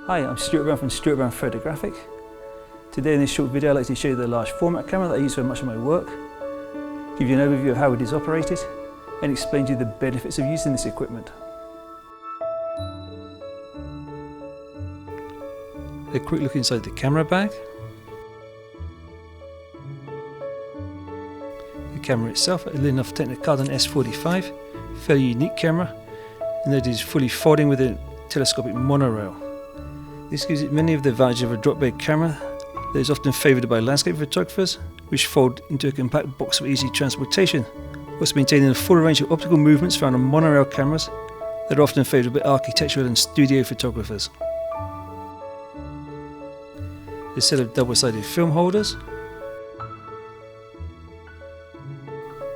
Hi, I'm Stuart Brown from Stuart Brown Photographic. Today in this short video I'd like to show you the large format camera that I use for much of my work, give you an overview of how it is operated and explain to you the benefits of using this equipment. A quick look inside the camera bag. The camera itself, a Linhof Technic-Cardan S45, fairly unique camera in that it is fully folding with a telescopic monorail. This gives it many of the advantages of a drop-bed camera that is often favoured by landscape photographers, which fold into a compact box for easy transportation, whilst maintaining a full range of optical movements found on monorail cameras that are often favoured by architectural and studio photographers. A set of double-sided film holders,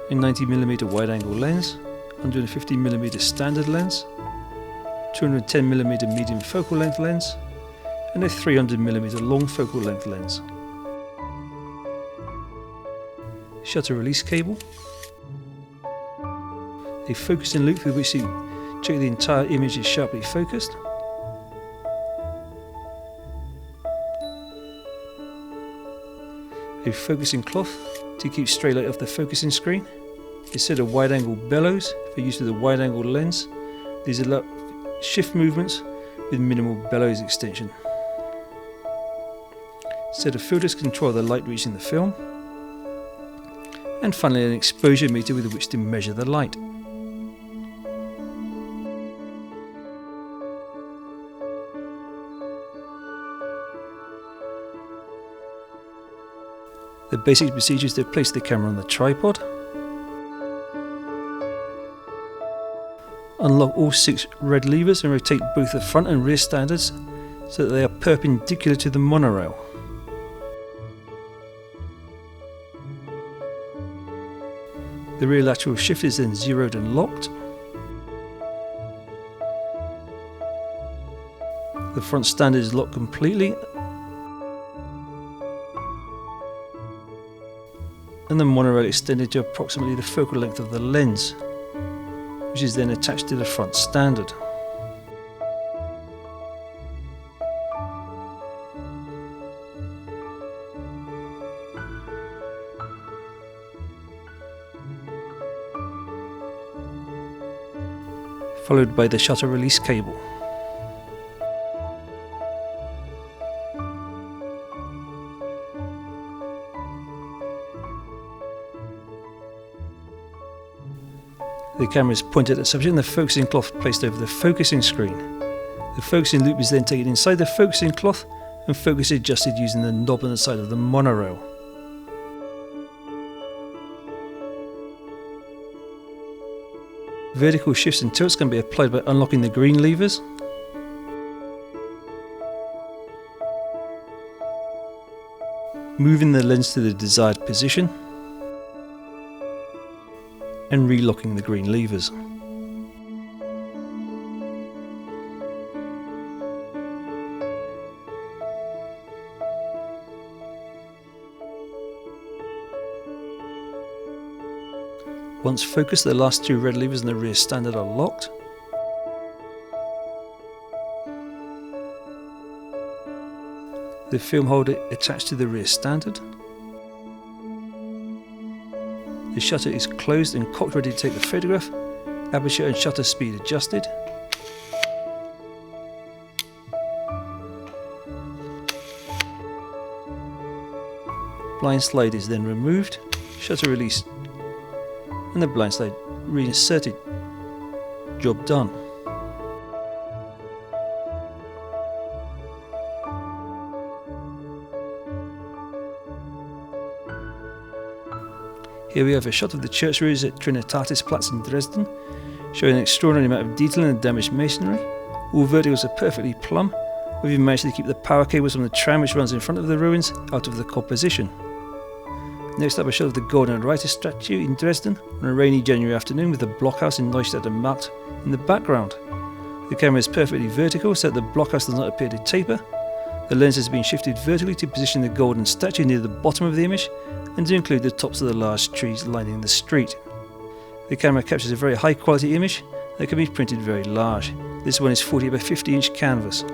a 90mm wide-angle lens, 150mm standard lens, 210mm medium focal length lens, and a 300mm long focal length lens. Shutter release cable, a focusing loop with which you check the entire image is sharply focused, a focusing cloth to keep stray light off the focusing screen, a set of wide angle bellows for use with a wide angle lens. These allow shift movements with minimal bellows extension. Set of filters control the light reaching the film, and finally an exposure meter with which to measure the light. The basic procedure is to place the camera on the tripod, unlock all 6 red levers and rotate both the front and rear standards so that they are perpendicular to the monorail. The rear lateral shift is then zeroed and locked. The front standard is locked completely, and the monorail extended to approximately the focal length of the lens, which is then attached to the front standard. Followed by the shutter release cable. The camera is pointed at the subject and the focusing cloth placed over the focusing screen. The focusing loop is then taken inside the focusing cloth and focus adjusted using the knob on the side of the monorail. Vertical shifts and tilts can be applied by unlocking the green levers, moving the lens to the desired position, and relocking the green levers. Once focused, the last 2 red levers in the rear standard are locked. The film holder attached to the rear standard. The shutter is closed and cocked ready to take the photograph, aperture and shutter speed adjusted. Blind slide is then removed, shutter released, and the blind slide reinserted. Job done. Here we have a shot of the church roofs at Trinitatis in Dresden, showing an extraordinary amount of detail in the damaged masonry. All verticals are perfectly plumb. We've even managed to keep the power cables from the tram which runs in front of the ruins out of the composition. Next up, a shot of the Golden Reiter statue in Dresden on a rainy January afternoon with the blockhouse in Neustadt and Markt in the background. The camera is perfectly vertical so that the blockhouse does not appear to taper. The lens has been shifted vertically to position the golden statue near the bottom of the image and to include the tops of the large trees lining the street. The camera captures a very high quality image that can be printed very large. This one is 40 by 50 inch canvas.